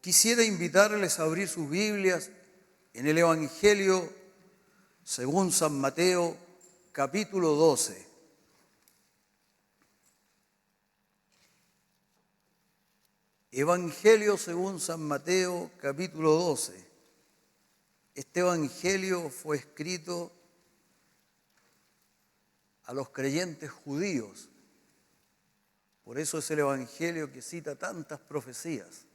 Quisiera invitarles a abrir sus Biblias en el Evangelio según San Mateo, capítulo 12. Evangelio según San Mateo, capítulo 12. Este evangelio fue escrito a los creyentes judíos. Por eso es el evangelio que cita tantas profecías.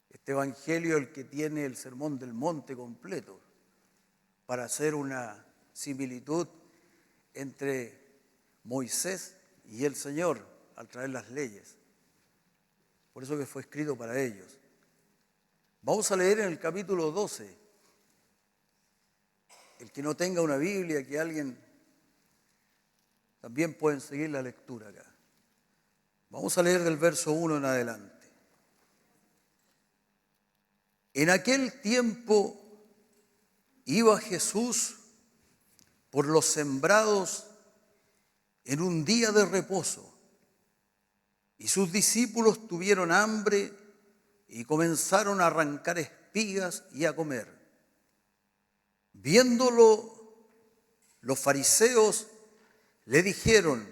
Este evangelio es el que tiene el Sermón del Monte completo para hacer una similitud entre Moisés y el Señor al traer las leyes. Por eso que fue escrito para ellos. Vamos a leer en el capítulo 12. El que no tenga una Biblia, que alguien también pueden seguir la lectura acá. Vamos a leer del verso 1 en adelante. En aquel tiempo iba Jesús por los sembrados en un día de reposo, y sus discípulos tuvieron hambre y comenzaron a arrancar espigas y a comer. Viéndolo, los fariseos le dijeron: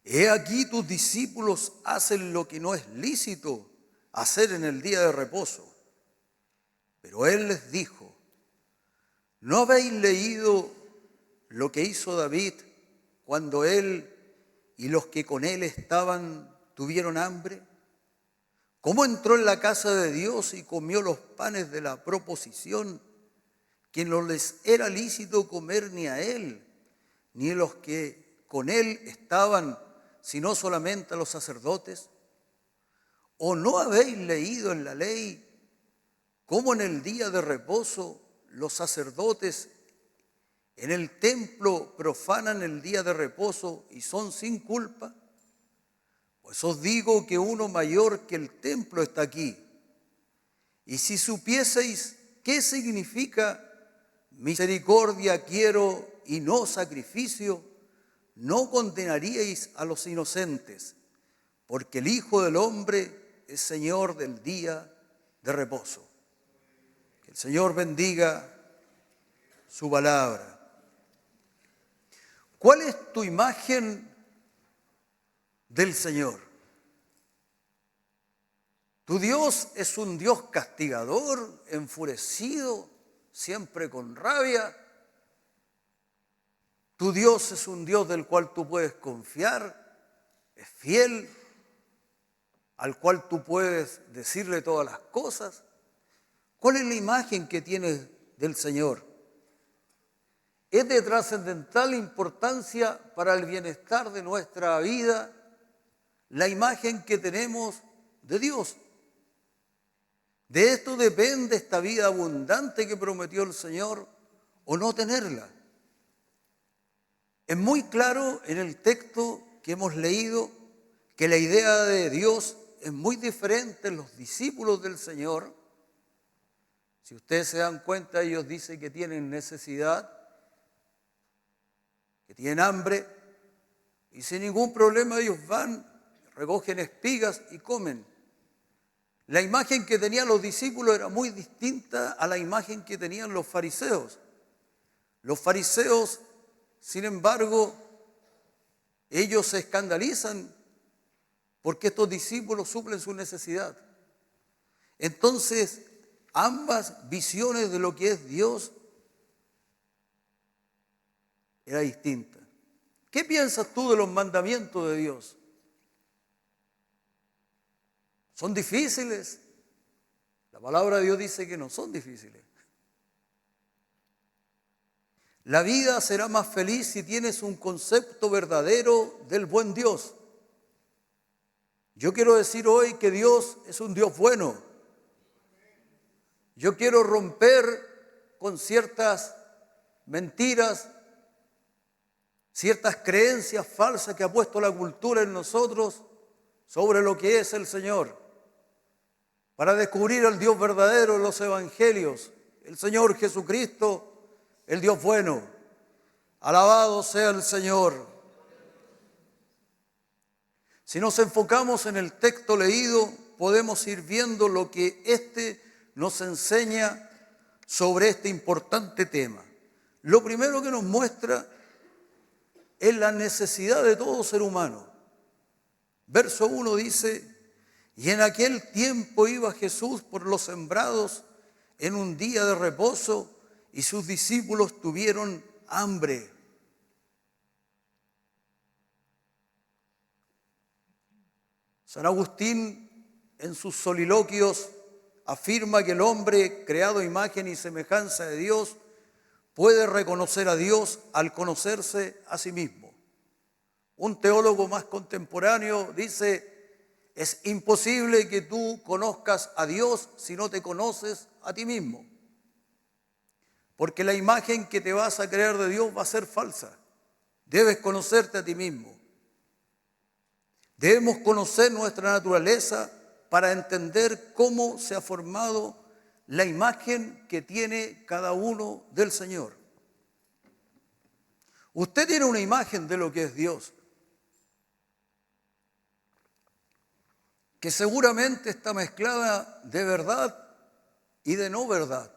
he aquí tus discípulos hacen lo que no es lícito hacer en el día de reposo. Pero él les dijo: ¿no habéis leído lo que hizo David cuando él y los que con él estaban tuvieron hambre? ¿Cómo entró en la casa de Dios y comió los panes de la proposición, que no les era lícito comer ni a él, ni a los que con él estaban, sino solamente a los sacerdotes? ¿O no habéis leído en la ley cómo en el día de reposo los sacerdotes en el templo profanan el día de reposo y son sin culpa? Pues os digo que uno mayor que el templo está aquí. Y si supieseis qué significa misericordia quiero y no sacrificio, no condenaríais a los inocentes, porque el Hijo del Hombre es Señor del día de reposo. Que el Señor bendiga su palabra. ¿Cuál es tu imagen del Señor? ¿Tu Dios es un Dios castigador, enfurecido, siempre con rabia? ¿Tu Dios es un Dios del cual tú puedes confiar, es fiel, al cual tú puedes decirle todas las cosas? ¿Cuál es la imagen que tienes del Señor? Es de trascendental importancia para el bienestar de nuestra vida la imagen que tenemos de Dios. De esto depende esta vida abundante que prometió el Señor o no tenerla. Es muy claro en el texto que hemos leído que la idea de Dios es muy diferente en los discípulos del Señor. Si ustedes se dan cuenta, ellos dicen que tienen necesidad, que tienen hambre, y sin ningún problema ellos van, recogen espigas y comen. La imagen que tenían los discípulos era muy distinta a la imagen que tenían los fariseos. Los fariseos, sin embargo, ellos se escandalizan porque estos discípulos suplen su necesidad. Entonces, ambas visiones de lo que es Dios era distinta. ¿Qué piensas tú de los mandamientos de Dios? ¿Son difíciles? La palabra de Dios dice que no son difíciles. La vida será más feliz si tienes un concepto verdadero del buen Dios. Yo quiero decir hoy que Dios es un Dios bueno. Yo quiero romper con ciertas mentiras, ciertas creencias falsas que ha puesto la cultura en nosotros sobre lo que es el Señor, para descubrir al Dios verdadero en los evangelios, el Señor Jesucristo, el Dios bueno. Alabado sea el Señor. Si nos enfocamos en el texto leído, podemos ir viendo lo que éste nos enseña sobre este importante tema. Lo primero que nos muestra es la necesidad de todo ser humano. Verso 1 dice: y en aquel tiempo iba Jesús por los sembrados en un día de reposo, y sus discípulos tuvieron hambre. San Agustín, en sus soliloquios, afirma que el hombre, creado a imagen y semejanza de Dios, puede reconocer a Dios al conocerse a sí mismo. Un teólogo más contemporáneo dice: es imposible que tú conozcas a Dios si no te conoces a ti mismo, porque la imagen que te vas a crear de Dios va a ser falsa. Debes conocerte a ti mismo. Debemos conocer nuestra naturaleza para entender cómo se ha formado la imagen que tiene cada uno del Señor. Usted tiene una imagen de lo que es Dios, que seguramente está mezclada de verdad y de no verdad.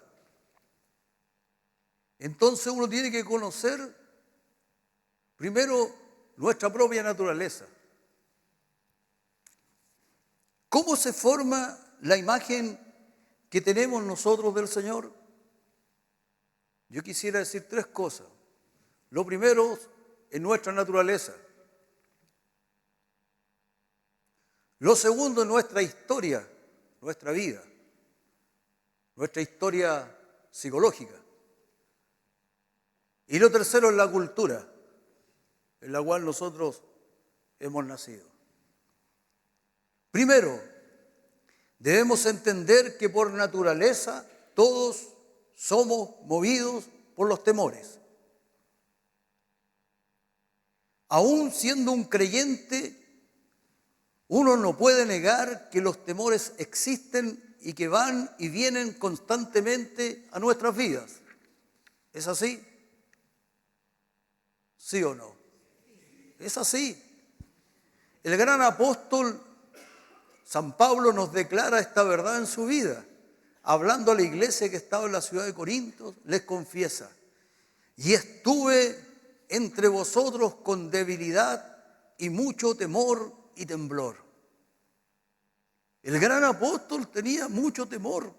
Entonces uno tiene que conocer primero nuestra propia naturaleza. ¿Cómo se forma la imagen que tenemos nosotros del Señor? Yo quisiera decir tres cosas. Lo primero es nuestra naturaleza. Lo segundo es nuestra historia, nuestra vida, nuestra historia psicológica. Y lo tercero es la cultura en la cual nosotros hemos nacido. Primero, debemos entender que por naturaleza todos somos movidos por los temores. Aún siendo un creyente, uno no puede negar que los temores existen y que van y vienen constantemente a nuestras vidas. ¿Es así? ¿Sí o no? Es así. El gran apóstol San Pablo nos declara esta verdad en su vida. Hablando a la iglesia que estaba en la ciudad de Corinto, les confiesa: y estuve entre vosotros con debilidad y mucho temor y temblor. El gran apóstol tenía mucho temor.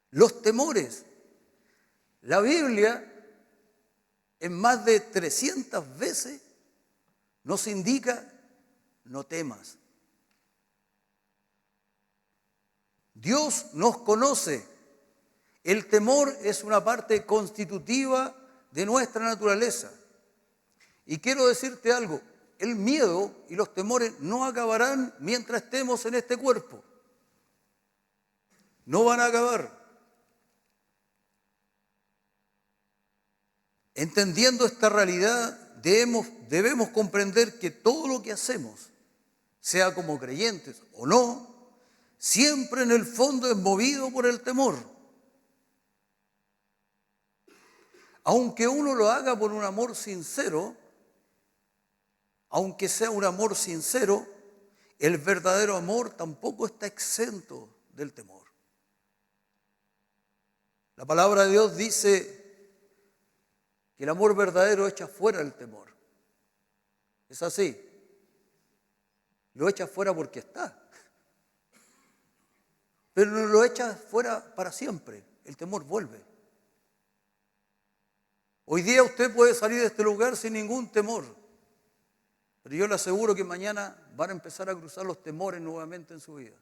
Los temores. La Biblia, en más de 300 veces, nos indica: no temas. Dios nos conoce. El temor es una parte constitutiva de nuestra naturaleza. Y quiero decirte algo: el miedo y los temores no acabarán mientras estemos en este cuerpo. No van a acabar. Entendiendo esta realidad, debemos comprender que todo lo que hacemos, sea como creyentes o no, siempre en el fondo es movido por el temor. Aunque uno lo haga por un amor sincero, aunque sea un amor sincero, el verdadero amor tampoco está exento del temor. La palabra de Dios dice que el amor verdadero echa fuera el temor. Es así. Lo echa fuera porque está. Pero no lo echa fuera para siempre. El temor vuelve. Hoy día usted puede salir de este lugar sin ningún temor. Pero yo le aseguro que mañana van a empezar a cruzar los temores nuevamente en su vida.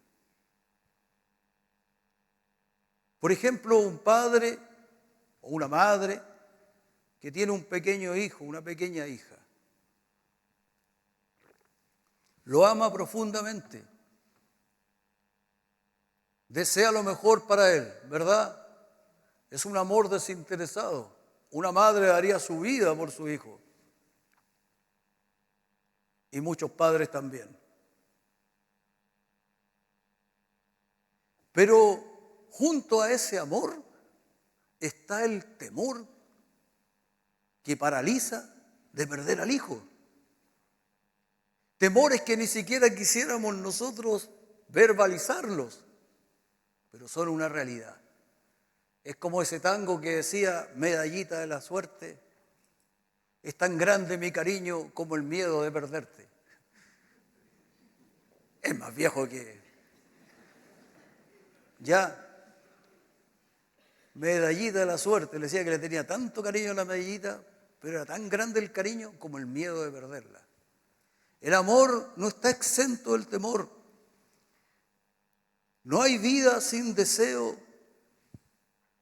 Por ejemplo, un padre o una madre que tiene un pequeño hijo, una pequeña hija. Lo ama profundamente. Desea lo mejor para él, ¿verdad? Es un amor desinteresado. Una madre daría su vida por su hijo. Y muchos padres también. Pero junto a ese amor está el temor que paraliza de perder al hijo. Temores que ni siquiera quisiéramos nosotros verbalizarlos, pero son una realidad. Es como ese tango que decía, medallita de la suerte, es tan grande mi cariño como el miedo de perderte. Es más viejo que... Ya, medallita de la suerte, le decía que le tenía tanto cariño a la medallita, pero era tan grande el cariño como el miedo de perderla. El amor no está exento del temor. No hay vida sin deseo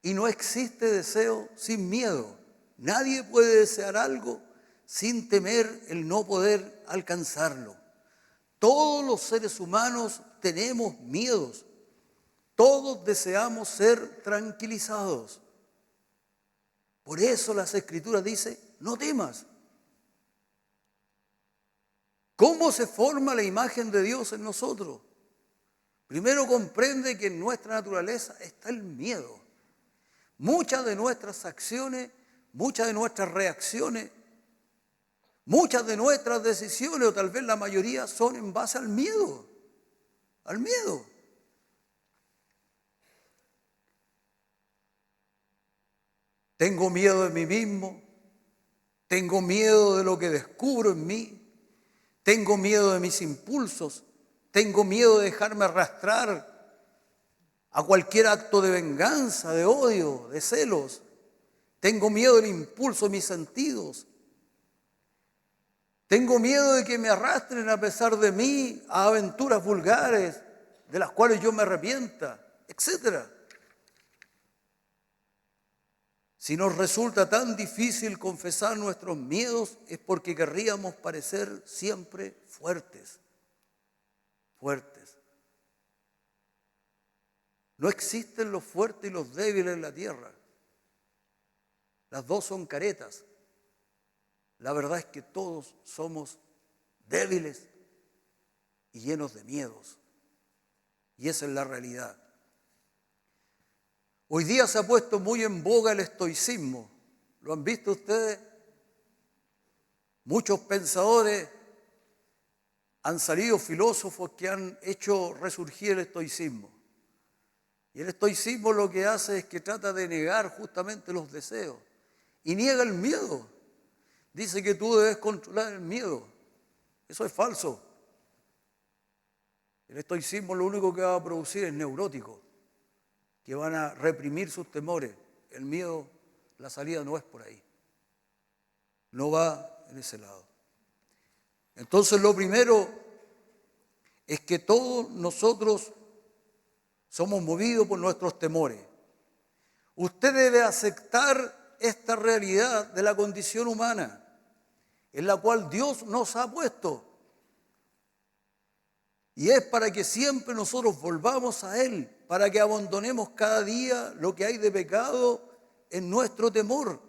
y no existe deseo sin miedo. Nadie puede desear algo sin temer el no poder alcanzarlo. Todos los seres humanos tenemos miedos. Todos deseamos ser tranquilizados. Por eso las Escrituras dicen, no temas. ¿Cómo se forma la imagen de Dios en nosotros? Primero comprende que en nuestra naturaleza está el miedo. Muchas de nuestras acciones, muchas de nuestras reacciones, muchas de nuestras decisiones, o tal vez la mayoría, son en base al miedo. Al miedo. Tengo miedo de mí mismo, tengo miedo de lo que descubro en mí, tengo miedo de mis impulsos, tengo miedo de dejarme arrastrar a cualquier acto de venganza, de odio, de celos. Tengo miedo del impulso de mis sentidos. Tengo miedo de que me arrastren a pesar de mí a aventuras vulgares de las cuales yo me arrepienta, etc. Si nos resulta tan difícil confesar nuestros miedos es porque querríamos parecer siempre fuertes. Fuertes. No existen los fuertes y los débiles en la tierra. Las dos son caretas. La verdad es que todos somos débiles y llenos de miedos. Y esa es la realidad. Hoy día se ha puesto muy en boga el estoicismo. ¿Lo han visto ustedes? Muchos pensadores han salido, filósofos que han hecho resurgir el estoicismo. Y el estoicismo lo que hace es que trata de negar justamente los deseos y niega el miedo. Dice que tú debes controlar el miedo. Eso es falso. El estoicismo lo único que va a producir es neuróticos, que van a reprimir sus temores. El miedo, la salida no es por ahí. No va en ese lado. Entonces lo primero es que todos nosotros somos movidos por nuestros temores. Usted debe aceptar esta realidad de la condición humana en la cual Dios nos ha puesto. Y es para que siempre nosotros volvamos a Él, para que abandonemos cada día lo que hay de pecado en nuestro temor,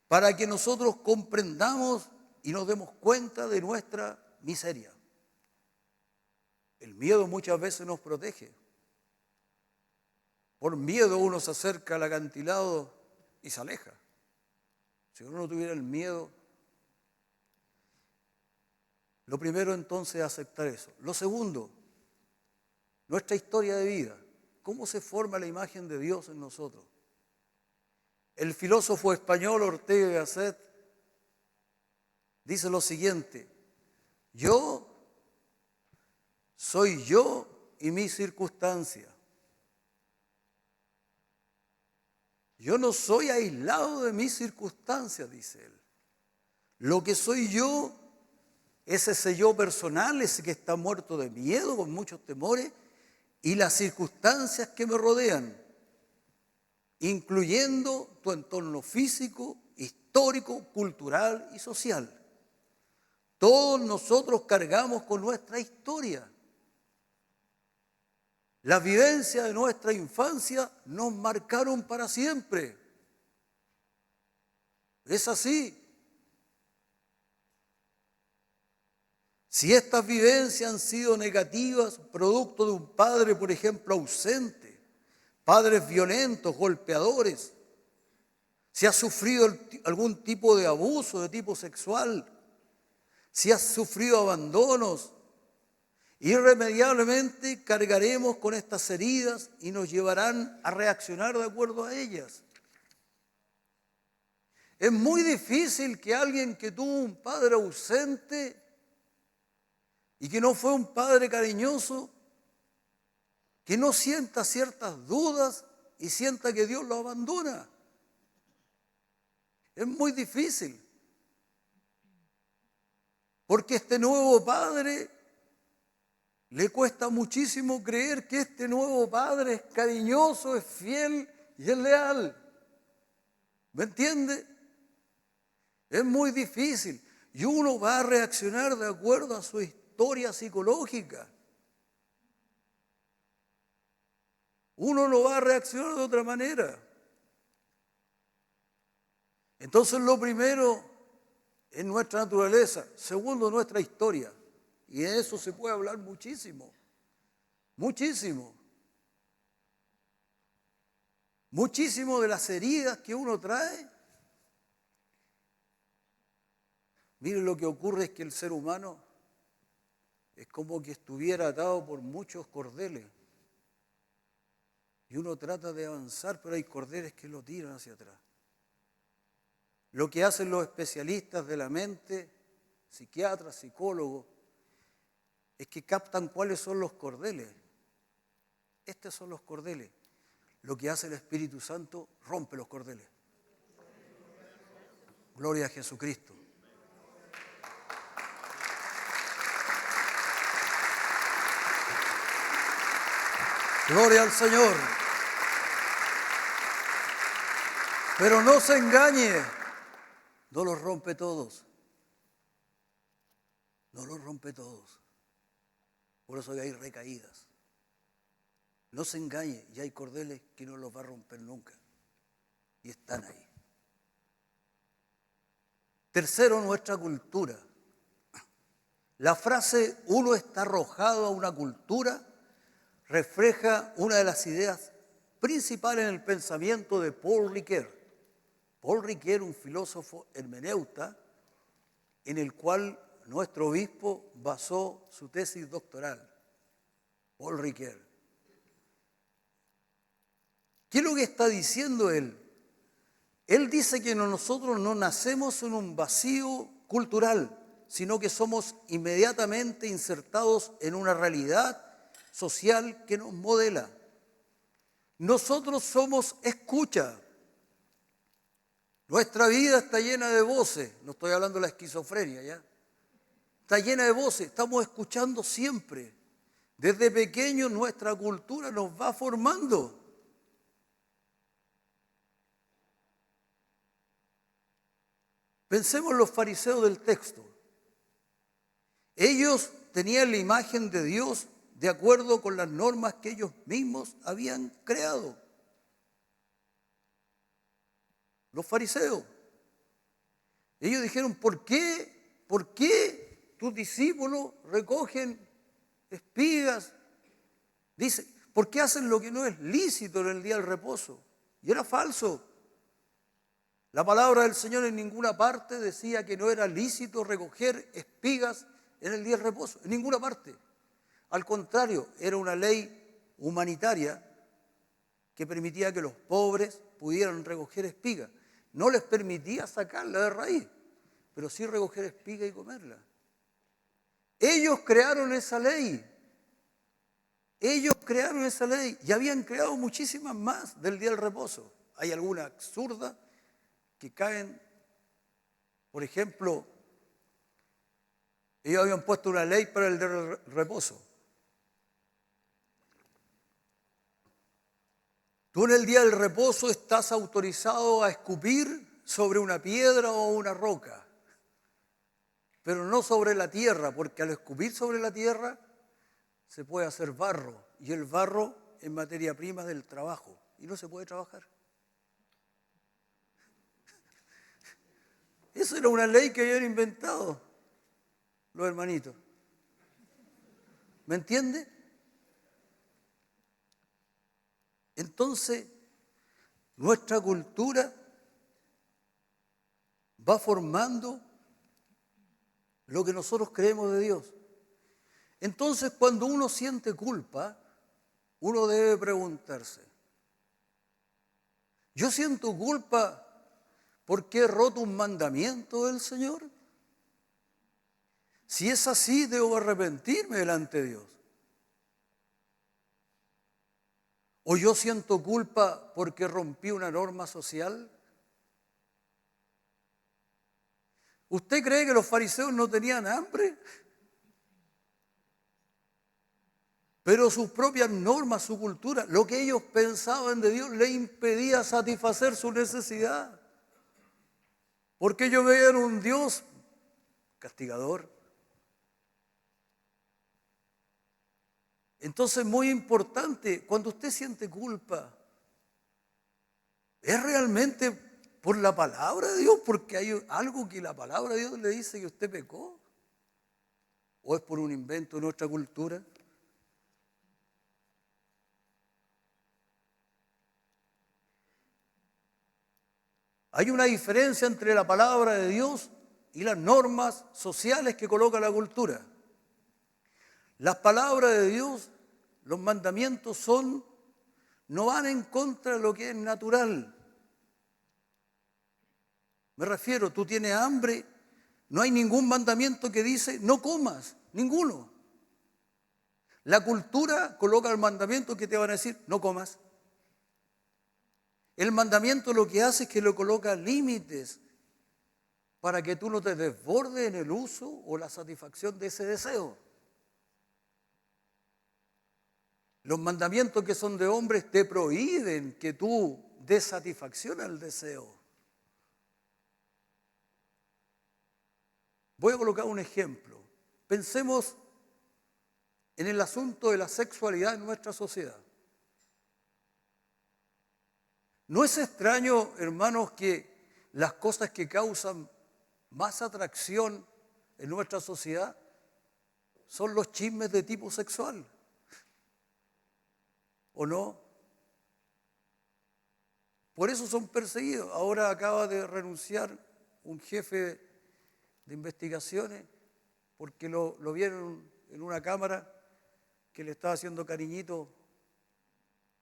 para que nosotros comprendamos y nos demos cuenta de nuestra miseria. El miedo muchas veces nos protege. Por miedo uno se acerca al acantilado y se aleja. Si uno no tuviera el miedo, lo primero entonces es aceptar eso. Lo segundo, nuestra historia de vida. ¿Cómo se forma la imagen de Dios en nosotros? El filósofo español Ortega y Gasset dice lo siguiente: yo soy yo y mis circunstancias. Yo no soy aislado de mis circunstancias, dice él. Lo que soy yo, ese yo personal, ese que está muerto de miedo, con muchos temores, y las circunstancias que me rodean, incluyendo tu entorno físico, histórico, cultural y social. Todos nosotros cargamos con nuestra historia. Las vivencias de nuestra infancia nos marcaron para siempre. Es así. Si estas vivencias han sido negativas, producto de un padre, por ejemplo, ausente, padres violentos, golpeadores, si ha sufrido algún tipo de abuso de tipo sexual, si has sufrido abandonos, irremediablemente cargaremos con estas heridas y nos llevarán a reaccionar de acuerdo a ellas. Es muy difícil que alguien que tuvo un padre ausente y que no fue un padre cariñoso, que no sienta ciertas dudas y sienta que Dios lo abandona. Es muy difícil. Porque este nuevo padre le cuesta muchísimo creer que este nuevo padre es cariñoso, es fiel y es leal. ¿Me entiende? Es muy difícil. Y uno va a reaccionar de acuerdo a su historia psicológica. Uno no va a reaccionar de otra manera. Entonces lo primero es nuestra naturaleza. Segundo, nuestra historia. Y de eso se puede hablar muchísimo. Muchísimo. Muchísimo de las heridas que uno trae. Miren, lo que ocurre es que el ser humano es como que estuviera atado por muchos cordeles. Y uno trata de avanzar, pero hay cordeles que lo tiran hacia atrás. Lo que hacen los especialistas de la mente, psiquiatras, psicólogos, es que captan cuáles son los cordeles. Estos son los cordeles. Lo que hace el Espíritu Santo, rompe los cordeles. Gloria a Jesucristo. Gloria al Señor. Pero no se engañe, no los rompe todos. No los rompe todos. Por eso hay recaídas. No se engañe, y hay cordeles que no los va a romper nunca. Y están ahí. Tercero, nuestra cultura. La frase "uno está arrojado a una cultura" refleja una de las ideas principales en el pensamiento de Paul Ricoeur. Paul Ricoeur, un filósofo hermeneuta, en el cual nuestro obispo basó su tesis doctoral. Paul Ricoeur. ¿Qué es lo que está diciendo él? Él dice que nosotros no nacemos en un vacío cultural, sino que somos inmediatamente insertados en una realidad social que nos modela. Nosotros somos escucha. Nuestra vida está llena de voces. No estoy hablando de la esquizofrenia, ¿ya? Está llena de voces. Estamos escuchando siempre. Desde pequeños nuestra cultura nos va formando. Pensemos en los fariseos del texto. Ellos tenían la imagen de Dios de acuerdo con las normas que ellos mismos habían creado. Los fariseos. Ellos dijeron, ¿por qué tus discípulos recogen espigas? Dice, ¿por qué hacen lo que no es lícito en el día del reposo? Y era falso. La palabra del Señor en ninguna parte decía que no era lícito recoger espigas en el día del reposo. En ninguna parte. Al contrario, era una ley humanitaria que permitía que los pobres pudieran recoger espigas. No les permitía sacarla de raíz, pero sí recoger espiga y comerla. Ellos crearon esa ley. Ellos crearon esa ley y habían creado muchísimas más del día del reposo. Hay algunas absurdas que caen, por ejemplo, ellos habían puesto una ley para el día del reposo. Tú en el día del reposo estás autorizado a escupir sobre una piedra o una roca, pero no sobre la tierra, porque al escupir sobre la tierra se puede hacer barro, y el barro es materia prima del trabajo, y no se puede trabajar. Esa era una ley que habían inventado los hermanitos. ¿Me entiende? Entonces, nuestra cultura va formando lo que nosotros creemos de Dios. Entonces, cuando uno siente culpa, uno debe preguntarse, ¿yo siento culpa porque he roto un mandamiento del Señor? Si es así, debo arrepentirme delante de Dios. ¿O yo siento culpa porque rompí una norma social? ¿Usted cree que los fariseos no tenían hambre? Pero sus propias normas, su cultura, lo que ellos pensaban de Dios, le impedía satisfacer su necesidad. Porque ellos veían un Dios castigador. Entonces, muy importante, cuando usted siente culpa, ¿es realmente por la palabra de Dios? Porque hay algo que la palabra de Dios le dice que usted pecó. ¿O es por un invento de nuestra cultura? Hay una diferencia entre la palabra de Dios y las normas sociales que coloca la cultura. Las palabras de Dios, los mandamientos no van en contra de lo que es natural. Me refiero, tú tienes hambre, no hay ningún mandamiento que dice no comas, ninguno. La cultura coloca el mandamiento que te van a decir no comas. El mandamiento lo que hace es que le coloca límites para que tú no te desbordes en el uso o la satisfacción de ese deseo. Los mandamientos que son de hombres te prohíben que tú des satisfacción al deseo. Voy a colocar un ejemplo. Pensemos en el asunto de la sexualidad en nuestra sociedad. No es extraño, hermanos, que las cosas que causan más atracción en nuestra sociedad son los chismes de tipo sexual. ¿O no? Por eso son perseguidos. Ahora acaba de renunciar un jefe de investigaciones porque lo vieron en una cámara que le estaba haciendo cariñito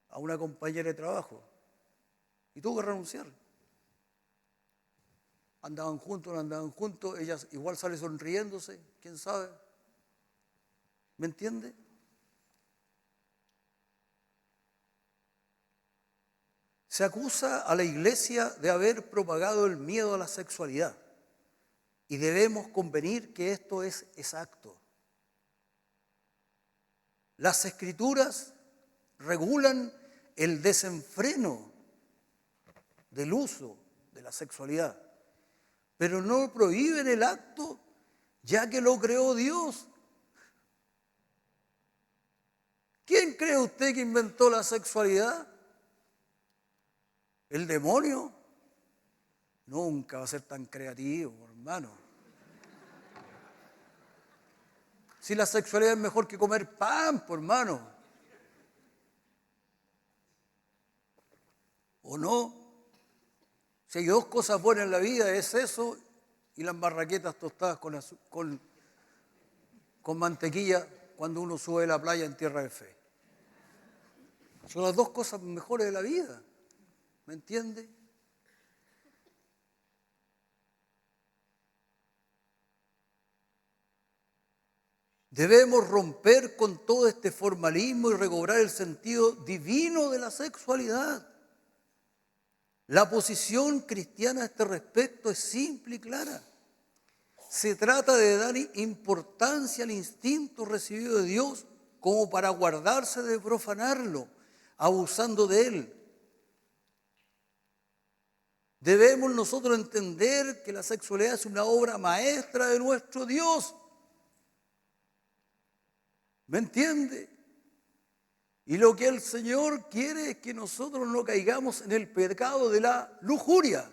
a una compañera de trabajo. Y tuvo que renunciar. Andaban juntos, no andaban juntos, ella igual sale sonriéndose, quién sabe. ¿Me entiende? Se acusa a la iglesia de haber propagado el miedo a la sexualidad y debemos convenir que esto es exacto. Las escrituras regulan el desenfreno del uso de la sexualidad, pero no prohíben el acto ya que lo creó Dios. ¿Quién cree usted que inventó la sexualidad? ¿El demonio? Nunca va a ser tan creativo, hermano. Si la sexualidad es mejor que comer pan, por hermano. ¿O no? Si hay dos cosas buenas en la vida, es eso y las marraquetas tostadas con mantequilla cuando uno sube a la playa en tierra de fe. Son las dos cosas mejores de la vida. ¿Me entiende? Debemos romper con todo este formalismo y recobrar el sentido divino de la sexualidad. La posición cristiana a este respecto es simple y clara. Se trata de dar importancia al instinto recibido de Dios como para guardarse de profanarlo, abusando de él. Debemos nosotros entender que la sexualidad es una obra maestra de nuestro Dios. ¿Me entiende? Y lo que el Señor quiere es que nosotros no caigamos en el pecado de la lujuria,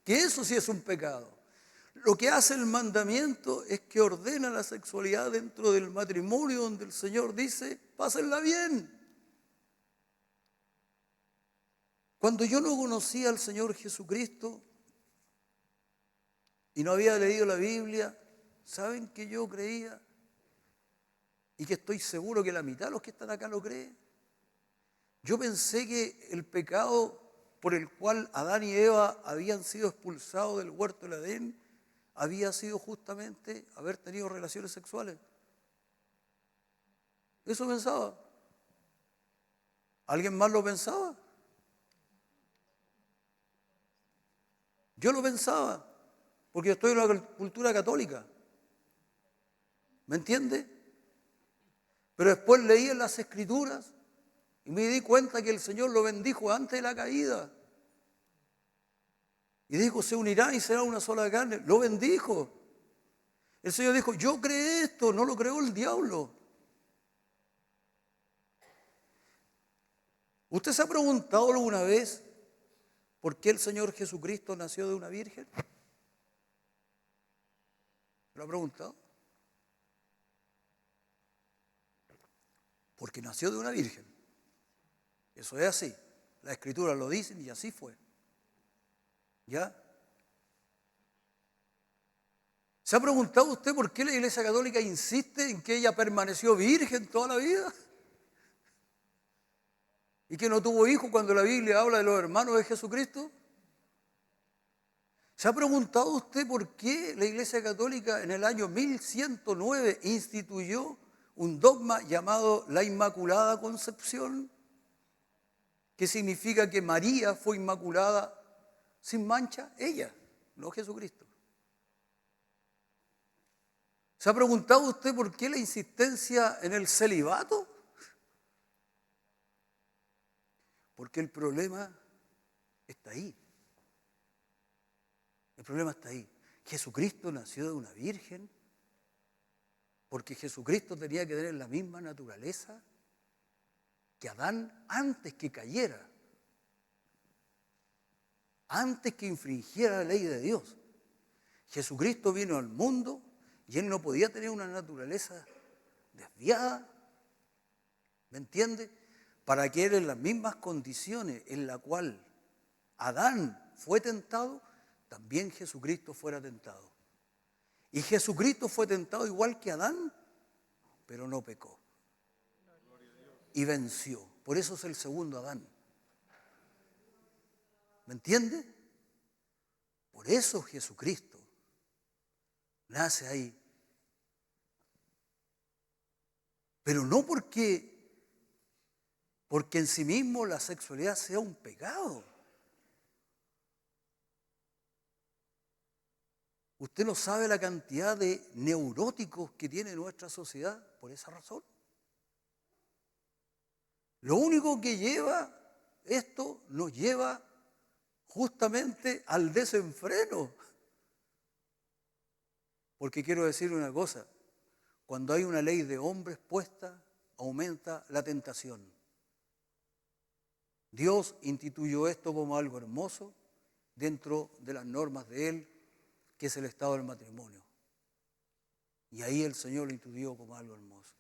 que eso sí es un pecado. Lo que hace el mandamiento es que ordena la sexualidad dentro del matrimonio donde el Señor dice, pásenla bien. Cuando yo no conocía al Señor Jesucristo y no había leído la Biblia, ¿Saben que yo creía? Y que estoy seguro que la mitad de los que están acá lo creen. Yo pensé que el pecado por el cual Adán y Eva habían sido expulsados del huerto del Edén había sido justamente haber tenido relaciones sexuales. Eso pensaba. ¿Alguien más lo pensaba? Yo lo pensaba, porque yo estoy en una cultura católica. ¿Me entiende? Pero después leí en las Escrituras y me di cuenta que el Señor lo bendijo antes de la caída. Y dijo, se unirán y será una sola carne. Lo bendijo. El Señor dijo, yo creé esto, no lo creó el diablo. ¿Usted se ha preguntado alguna vez por qué el Señor Jesucristo nació de una virgen? ¿Lo ha preguntado? Porque nació de una virgen. Eso es así. Las Escrituras lo dicen y así fue. ¿Ya? ¿Se ha preguntado usted por qué la Iglesia Católica insiste en que ella permaneció virgen toda la vida? ¿Y que no tuvo hijos cuando la Biblia habla de los hermanos de Jesucristo? ¿Se ha preguntado usted por qué la Iglesia Católica en el año 1109 instituyó un dogma llamado la Inmaculada Concepción? Que significa que María fue inmaculada sin mancha, ella, no Jesucristo. ¿Se ha preguntado usted por qué la insistencia en el celibato? Porque el problema está ahí. El problema está ahí. Jesucristo nació de una virgen porque Jesucristo tenía que tener la misma naturaleza que Adán antes que cayera, antes que infringiera la ley de Dios. Jesucristo vino al mundo y él no podía tener una naturaleza desviada, ¿me entiende? Para que él en las mismas condiciones en las cuales Adán fue tentado, también Jesucristo fuera tentado. Y Jesucristo fue tentado igual que Adán, pero no pecó. Y venció. Por eso es el segundo Adán. ¿Me entiende? Por eso Jesucristo nace ahí. Pero no porque en sí mismo la sexualidad sea un pecado. Usted no sabe la cantidad de neuróticos que tiene nuestra sociedad por esa razón. Lo único que lleva esto nos lleva justamente al desenfreno. Porque quiero decir una cosa, cuando hay una ley de hombres puesta, aumenta la tentación. Dios instituyó esto como algo hermoso dentro de las normas de Él, que es el estado del matrimonio. Y ahí el Señor lo instituyó como algo hermoso.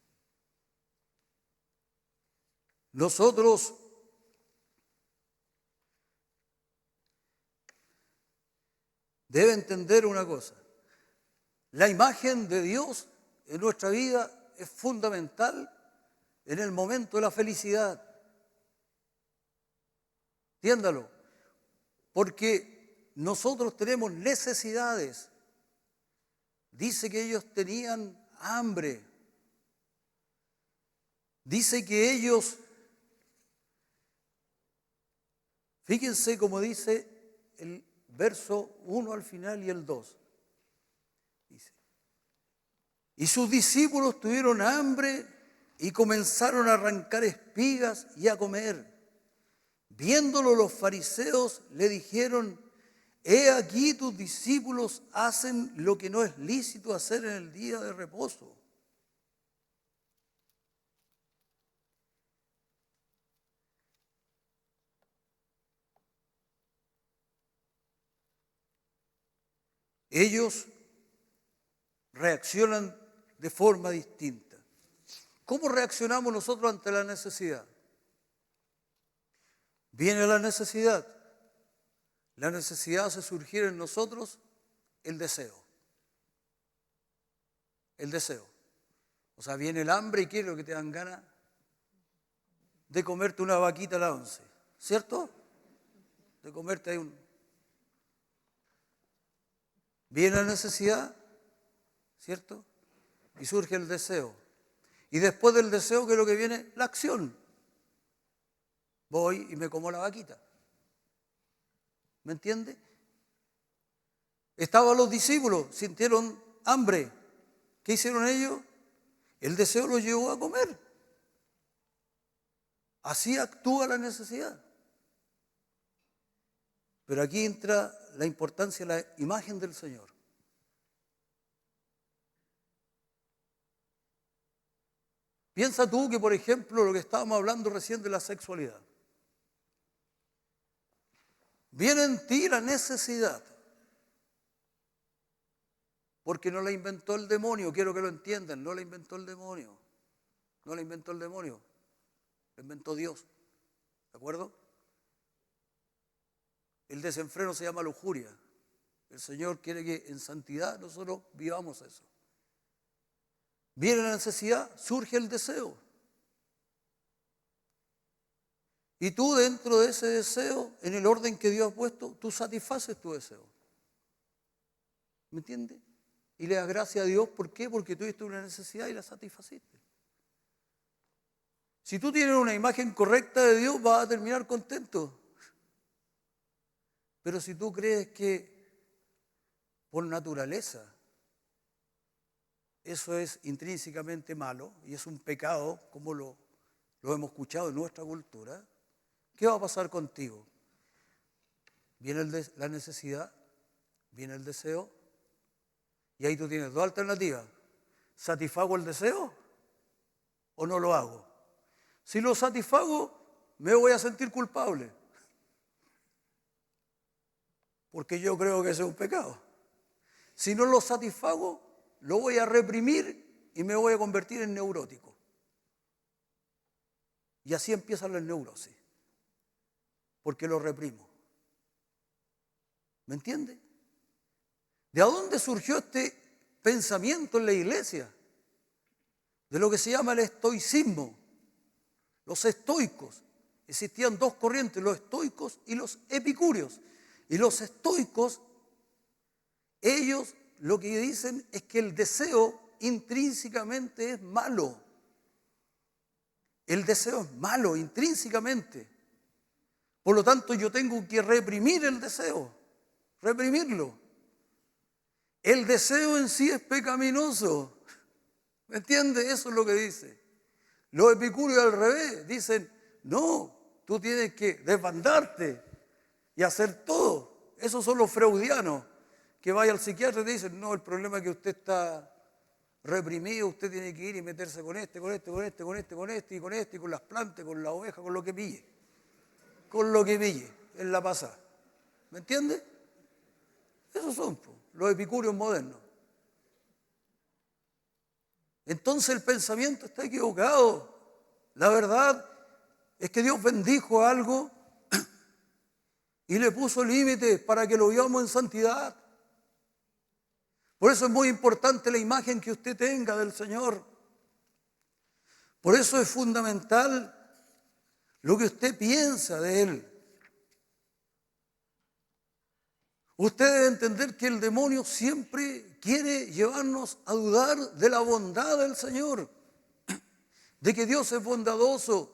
Nosotros debe entender una cosa. La imagen de Dios en nuestra vida es fundamental en el momento de la felicidad. Entiéndalo, porque nosotros tenemos necesidades. Dice que ellos tenían hambre. Dice que ellos, fíjense cómo dice el verso 1 al final y el 2. Dice, y sus discípulos tuvieron hambre y comenzaron a arrancar espigas y a comer. Viéndolo los fariseos le dijeron, he aquí tus discípulos hacen lo que no es lícito hacer en el día de reposo. Ellos reaccionan de forma distinta. ¿Cómo reaccionamos nosotros ante la necesidad? Viene la necesidad. La necesidad hace surgir en nosotros el deseo. el deseo. O sea, viene el hambre y quiere lo que te dan ganas de comerte una vaquita a la 11, ¿cierto? De comerte ahí un... Viene la necesidad, ¿cierto? Y surge el deseo. Y después del deseo, ¿qué es lo que viene? La acción. Voy y me como la vaquita. ¿Me entiende? Estaban los discípulos, sintieron hambre. ¿Qué hicieron ellos? El deseo los llevó a comer. Así actúa la necesidad. Pero aquí entra la importancia de la imagen del Señor. Piensa tú que, por ejemplo, lo que estábamos hablando recién de la sexualidad. Viene en ti la necesidad. Porque no la inventó el demonio, quiero que lo entiendan, no la inventó el demonio. No la inventó el demonio, la inventó Dios. ¿De acuerdo? El desenfreno se llama lujuria. El Señor quiere que en santidad nosotros vivamos eso. Viene la necesidad, surge el deseo. Y tú dentro de ese deseo, en el orden que Dios ha puesto, tú satisfaces tu deseo. ¿Me entiendes? Y le das gracias a Dios, ¿por qué? Porque tuviste una necesidad y la satisfaciste. Si tú tienes una imagen correcta de Dios, vas a terminar contento. Pero si tú crees que por naturaleza eso es intrínsecamente malo y es un pecado, como lo hemos escuchado en nuestra cultura, ¿qué va a pasar contigo? Viene la necesidad, viene el deseo, y ahí tú tienes dos alternativas. ¿Satisfago el deseo o no lo hago? Si lo satisfago, me voy a sentir culpable. Porque yo creo que ese es un pecado. Si no lo satisfago, lo voy a reprimir y me voy a convertir en neurótico. Y así empiezan las neurosis. Porque lo reprimo. ¿Me entiende? ¿De dónde surgió este pensamiento en la iglesia? De lo que se llama el estoicismo. Los estoicos. Existían dos corrientes, los estoicos y los epicúreos. Y los estoicos, ellos lo que dicen es que el deseo intrínsecamente es malo. El deseo es malo intrínsecamente. Por lo tanto, yo tengo que reprimir el deseo, reprimirlo. El deseo en sí es pecaminoso. ¿Me entiende? Eso es lo que dice. Los epicúreos al revés dicen, no, tú tienes que desbandarte y hacer todo. Esos son los freudianos, que vaya al psiquiatra y te dicen, no, el problema es que usted está reprimido, usted tiene que ir y meterse con este, y con las plantas, con la oveja, con lo que pille. Con lo que pille, en la pasada. ¿Me entiende? Esos son los epicúreos modernos. Entonces el pensamiento está equivocado. La verdad es que Dios bendijo algo y le puso límites para que lo vivamos en santidad. Por eso es muy importante la imagen que usted tenga del Señor. Por eso es fundamental lo que usted piensa de Él. Usted debe entender que el demonio siempre quiere llevarnos a dudar de la bondad del Señor, de que Dios es bondadoso.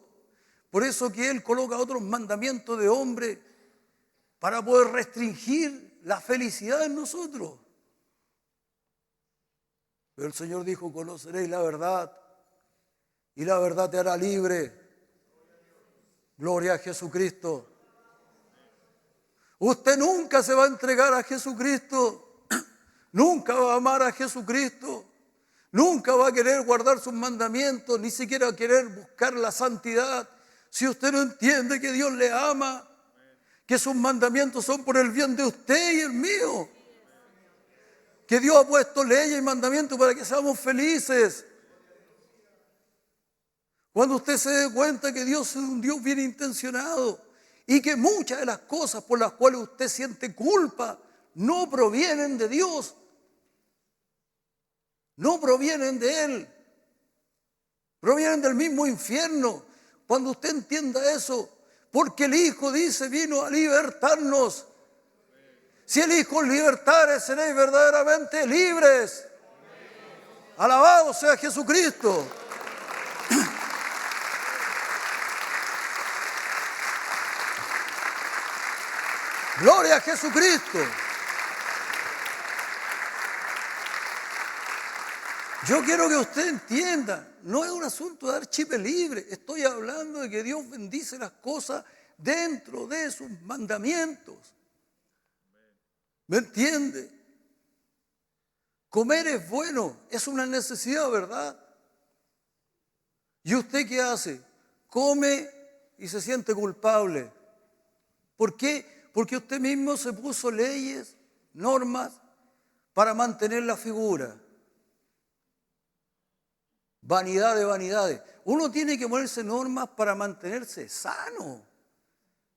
Por eso que Él coloca otros mandamientos de hombre para poder restringir la felicidad en nosotros. Pero el Señor dijo, conoceréis la verdad y la verdad te hará libre. Gloria a Jesucristo. Usted nunca se va a entregar a Jesucristo, nunca va a amar a Jesucristo, nunca va a querer guardar sus mandamientos, ni siquiera querer buscar la santidad, si usted no entiende que Dios le ama, que sus mandamientos son por el bien de usted y el mío, que Dios ha puesto leyes y mandamientos para que seamos felices. Cuando usted se dé cuenta que Dios es un Dios bien intencionado, y que muchas de las cosas por las cuales usted siente culpa no provienen de Dios. no provienen de Él, provienen del mismo infierno. Cuando usted entienda eso, porque el Hijo dice, vino a libertarnos. Si el Hijo os libertare, seréis verdaderamente libres. Alabado sea Jesucristo. Gloria a Jesucristo. Yo quiero que usted entienda, no es un asunto de dar chipe libre. Estoy hablando de que Dios bendice las cosas dentro de sus mandamientos. ¿Me entiende? Comer es bueno, es una necesidad, ¿verdad? ¿Y usted qué hace? Come y se siente culpable. ¿Por qué? Porque usted mismo se puso leyes, normas para mantener la figura. Vanidad de vanidades. Uno tiene que ponerse normas para mantenerse sano.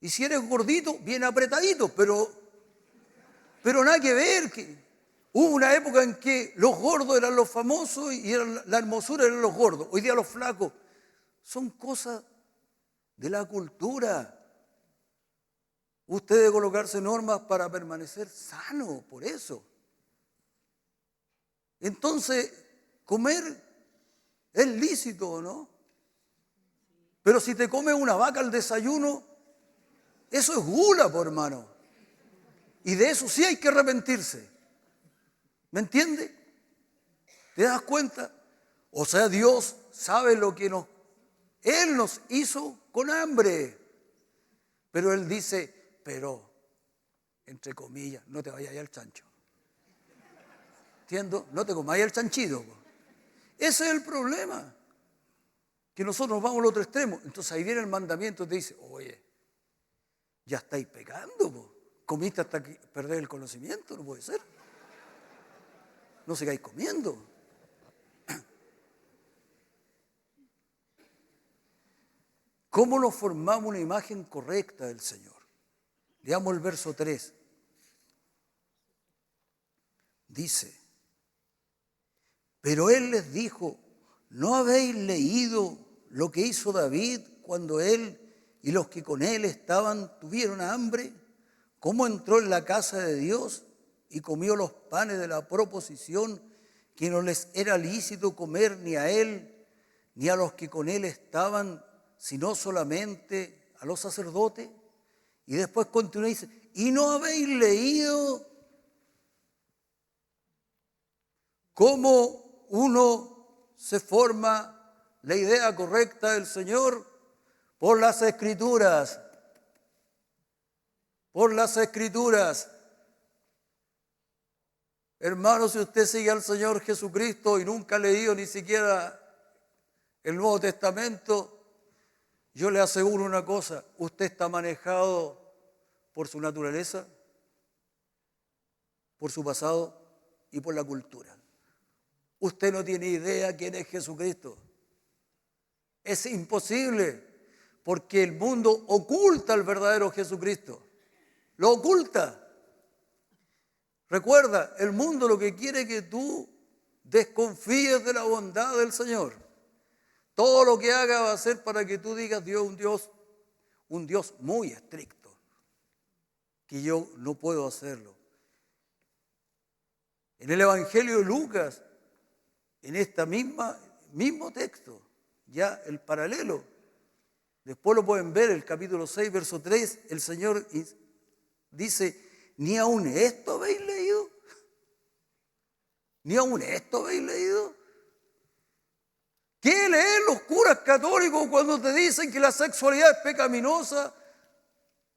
Y si eres gordito, bien apretadito, pero nada que ver. Hubo una época en que los gordos eran los famosos y la hermosura eran los gordos. Hoy día los flacos. Son cosas de la cultura. Usted debe colocarse normas para permanecer sano, por eso. Entonces, comer es lícito, ¿o no? Pero si te comes una vaca al desayuno, eso es gula, por hermano. Y de eso sí hay que arrepentirse. ¿Me entiende? ¿Te das cuenta? O sea, Dios sabe lo que Él nos hizo con hambre. Pero Él dice, pero, entre comillas, no te vayas al chancho. ¿Entiendo? No te comáis el chanchito. Ese es el problema. Que nosotros vamos al otro extremo. Entonces ahí viene el mandamiento y te dice, oye, ya estáis pecando, po. Comiste hasta perder el conocimiento, no puede ser. No sigáis comiendo. ¿Cómo nos formamos una imagen correcta del Señor? Leamos el verso 3. Dice, pero Él les dijo, ¿no habéis leído lo que hizo David cuando él y los que con él estaban tuvieron hambre? ¿Cómo entró en la casa de Dios y comió los panes de la proposición que no les era lícito comer ni a él ni a los que con él estaban, sino solamente a los sacerdotes? Y después continúa y dice, ¿y no habéis leído cómo uno se forma la idea correcta del Señor? Por las Escrituras. Por las Escrituras. Hermanos, si usted sigue al Señor Jesucristo y nunca ha leído ni siquiera el Nuevo Testamento, yo le aseguro una cosa, usted está manejado por su naturaleza, por su pasado y por la cultura. Usted no tiene idea quién es Jesucristo. Es imposible, porque el mundo oculta al verdadero Jesucristo. Lo oculta. Recuerda, el mundo lo que quiere es que tú desconfíes de la bondad del Señor. Todo lo que haga va a ser para que tú digas, Dios, un Dios muy estricto, que yo no puedo hacerlo. En el Evangelio de Lucas, en este mismo texto, ya el paralelo, después lo pueden ver, el capítulo 6, verso 3, el Señor dice, ¿ni aún esto habéis leído? ¿Ni aún esto habéis leído? ¿Qué leen los curas católicos cuando te dicen que la sexualidad es pecaminosa?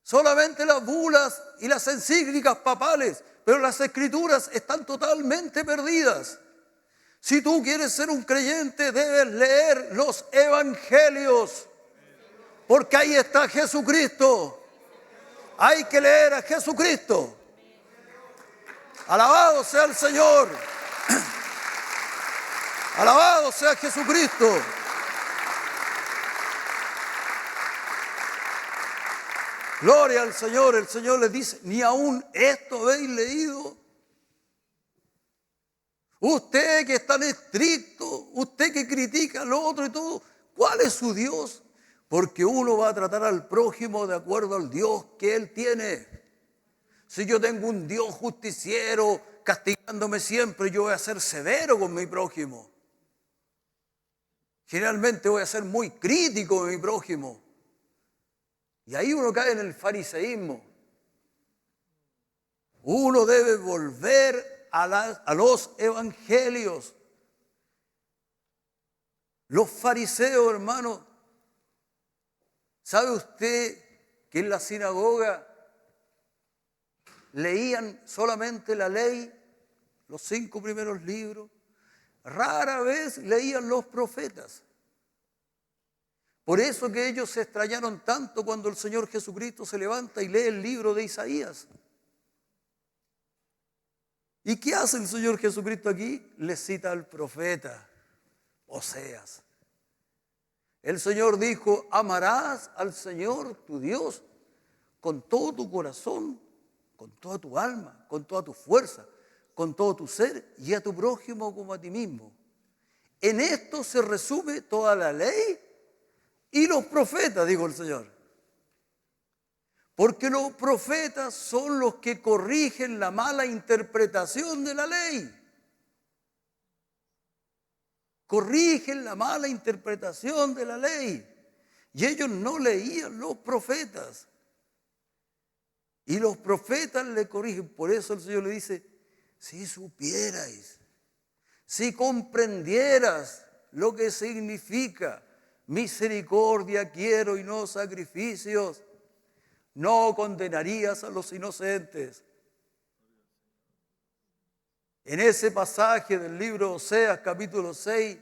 Solamente las bulas y las encíclicas papales, pero las Escrituras están totalmente perdidas. Si tú quieres ser un creyente, debes leer los evangelios, porque ahí está Jesucristo. Hay que leer a Jesucristo. Alabado sea el Señor. Alabado sea Jesucristo. Gloria al Señor. El Señor les dice, ¿ni aún esto habéis leído? Usted que es tan estricto, usted que critica al otro y todo, ¿cuál es su Dios? Porque uno va a tratar al prójimo de acuerdo al Dios que él tiene. Si yo tengo un Dios justiciero castigándome siempre, yo voy a ser severo con mi prójimo. Generalmente voy a ser muy crítico con mi prójimo. Y ahí uno cae en el fariseísmo. Uno debe volver a los evangelios. Los fariseos, hermano, ¿sabe usted que en la sinagoga leían solamente la ley, los 5 primeros libros? Rara vez leían los profetas. Por eso que ellos se extrañaron tanto cuando el Señor Jesucristo se levanta y lee el libro de Isaías. ¿Y qué hace el Señor Jesucristo aquí? Le cita al profeta Oseas. El Señor dijo: amarás al Señor tu Dios con todo tu corazón, con toda tu alma, con toda tu fuerza, con todo tu ser, y a tu prójimo como a ti mismo. En esto se resume toda la ley y los profetas, dijo el Señor. Porque los profetas son los que corrigen la mala interpretación de la ley. Corrigen la mala interpretación de la ley. Y ellos no leían los profetas. Y los profetas le corrigen. Por eso el Señor le dice: si supierais, si comprendieras lo que significa misericordia quiero y no sacrificios, no condenarías a los inocentes. En ese pasaje del libro de Oseas, capítulo 6,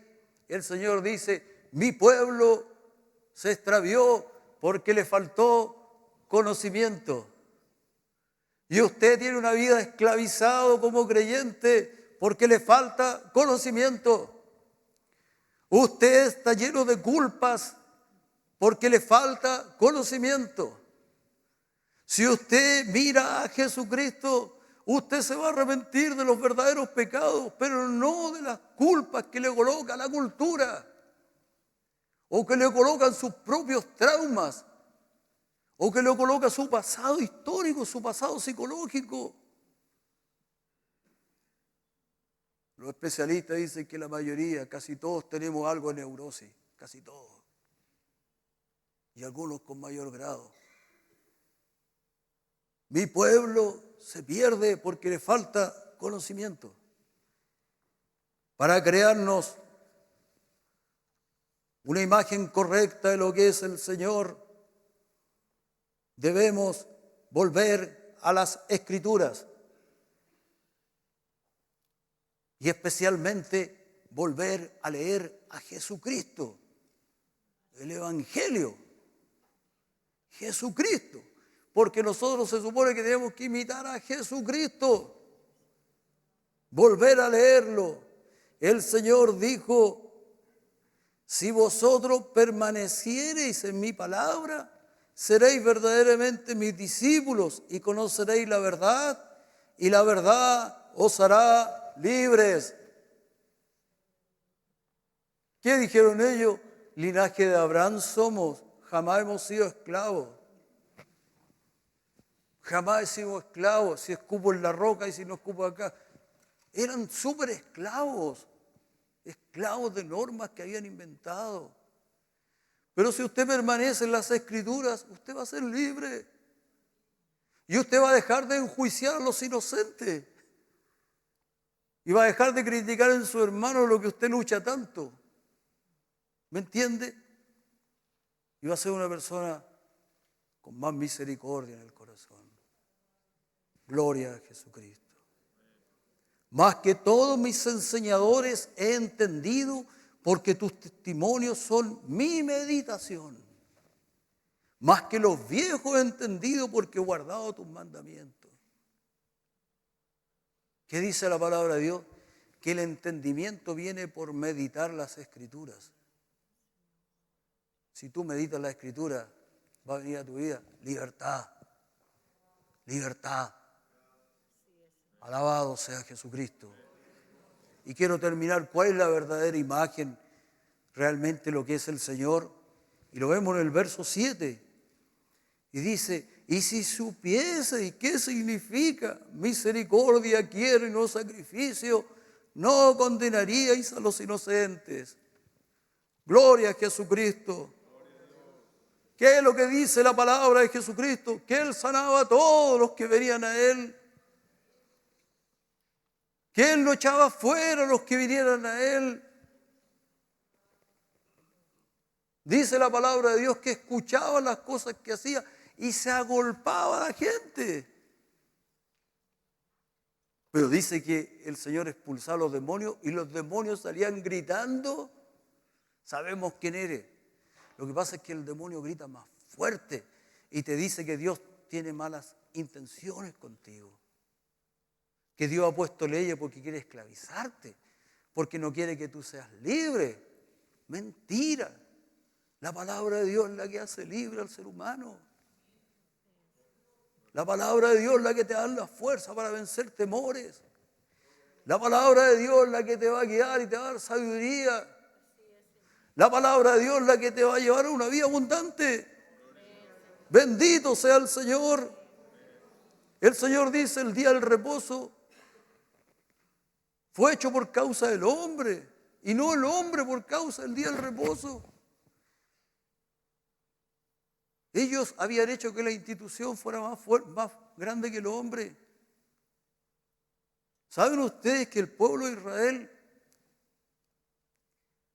el Señor dice: mi pueblo se extravió porque le faltó conocimiento. Y usted tiene una vida esclavizado como creyente porque le falta conocimiento. Usted está lleno de culpas porque le falta conocimiento. Si usted mira a Jesucristo, usted se va a arrepentir de los verdaderos pecados, pero no de las culpas que le coloca la cultura o que le colocan sus propios traumas o que le coloca su pasado histórico, su pasado psicológico. Los especialistas dicen que la mayoría, casi todos tenemos algo de neurosis, casi todos, y algunos con mayor grado. Mi pueblo se pierde porque le falta conocimiento. Para crearnos una imagen correcta de lo que es el Señor, debemos volver a las Escrituras y especialmente volver a leer a Jesucristo, el Evangelio. Jesucristo. Porque nosotros se supone que tenemos que imitar a Jesucristo. Volver a leerlo. El Señor dijo: si vosotros permaneciereis en mi palabra, seréis verdaderamente mis discípulos y conoceréis la verdad, y la verdad os hará libres. ¿Qué dijeron ellos? Linaje de Abraham somos, jamás hemos sido esclavos. Jamás hicimos esclavos, si escupo en la roca y si no escupo acá. Eran súper esclavos, esclavos de normas que habían inventado. Pero si usted permanece en las Escrituras, usted va a ser libre. Y usted va a dejar de enjuiciar a los inocentes. Y va a dejar de criticar en su hermano lo que usted lucha tanto. ¿Me entiende? Y va a ser una persona con más misericordia en el corazón. Gloria a Jesucristo. Más que todos mis enseñadores he entendido, porque tus testimonios son mi meditación. Más que los viejos he entendido, porque he guardado tus mandamientos. ¿Qué dice la palabra de Dios? Que el entendimiento viene por meditar las Escrituras. Si tú meditas la Escritura, va a venir a tu vida libertad. Libertad. Alabado sea Jesucristo. Y quiero terminar, ¿cuál es la verdadera imagen realmente lo que es el Señor? Y lo vemos en el verso 7. Y dice, y si supiese qué significa misericordia quiero y no sacrificio, no condenaríais a los inocentes. Gloria a Jesucristo. ¿Qué es lo que dice la palabra de Jesucristo? Que Él sanaba a todos los que venían a Él. Que Él no echaba fuera a los que vinieran a Él. Dice la palabra de Dios que escuchaba las cosas que hacía y se agolpaba a la gente. Pero dice que el Señor expulsaba a los demonios y los demonios salían gritando. Sabemos quién eres. Lo que pasa es que el demonio grita más fuerte y te dice que Dios tiene malas intenciones contigo. Que Dios ha puesto leyes porque quiere esclavizarte, porque no quiere que tú seas libre. Mentira. La palabra de Dios es la que hace libre al ser humano. La palabra de Dios es la que te da la fuerza para vencer temores. La palabra de Dios es la que te va a guiar y te va a dar sabiduría. La palabra de Dios es la que te va a llevar a una vida abundante. Bendito sea el Señor. El Señor dice, el día del reposo fue hecho por causa del hombre y no el hombre por causa del día del reposo. Ellos habían hecho que la institución fuera más grande que el hombre. ¿Saben ustedes que el pueblo de Israel,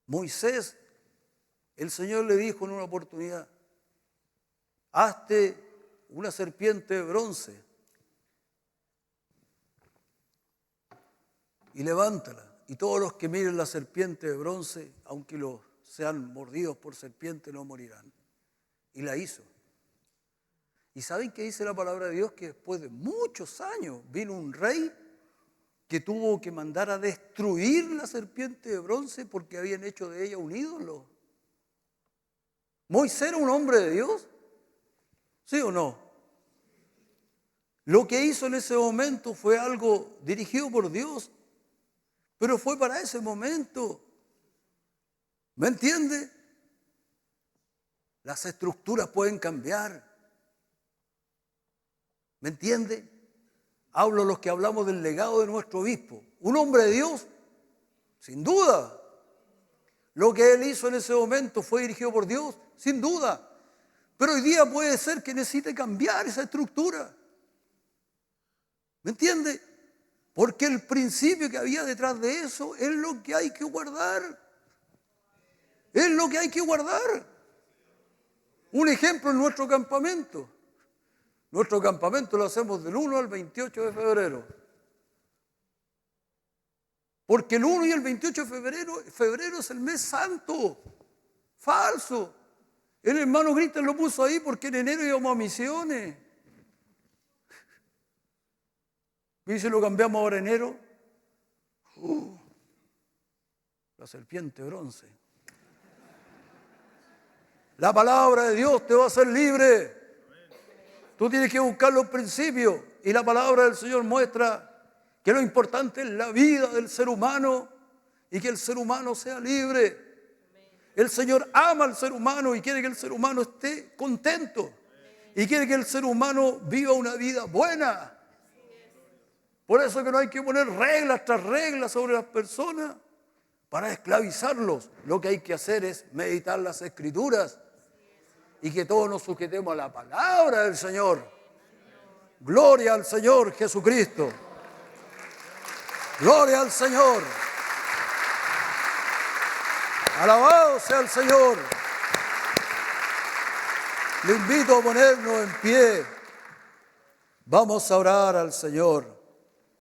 Moisés, el Señor le dijo en una oportunidad, hazte una serpiente de bronce y levántala. Y todos los que miren la serpiente de bronce, aunque sean mordidos por serpiente, no morirán. Y la hizo. ¿Y saben qué dice la palabra de Dios? Que después de muchos años vino un rey que tuvo que mandar a destruir la serpiente de bronce porque habían hecho de ella un ídolo. ¿Moisés era un hombre de Dios? ¿Sí o no? Lo que hizo en ese momento fue algo dirigido por Dios, pero fue para ese momento. ¿Me entiende? Las estructuras pueden cambiar. ¿Me entiende? Hablo a los que hablamos del legado de nuestro obispo. Un hombre de Dios, sin duda. Lo que él hizo en ese momento fue dirigido por Dios, sin duda. Pero hoy día puede ser que necesite cambiar esa estructura. ¿Me entiende? Porque el principio que había detrás de eso es lo que hay que guardar. Es lo que hay que guardar. Un ejemplo en nuestro campamento. Nuestro campamento lo hacemos del 1 al 28 de febrero. Porque el 1 y el 28 de febrero es el mes santo. Falso. El hermano Cristian lo puso ahí porque en enero íbamos a misiones. ¿Y si lo cambiamos ahora en enero? La serpiente bronce. La palabra de Dios te va a hacer libre. Tú tienes que buscar los principios y la palabra del Señor muestra que lo importante es la vida del ser humano y que el ser humano sea libre. El Señor ama al ser humano y quiere que el ser humano esté contento y quiere que el ser humano viva una vida buena. Por eso que no hay que poner reglas tras reglas sobre las personas para esclavizarlos. Lo que hay que hacer es meditar las Escrituras y que todos nos sujetemos a la palabra del Señor. Gloria al Señor Jesucristo. Gloria al Señor. Alabado sea el Señor. Le invito a ponernos en pie. Vamos a orar al Señor.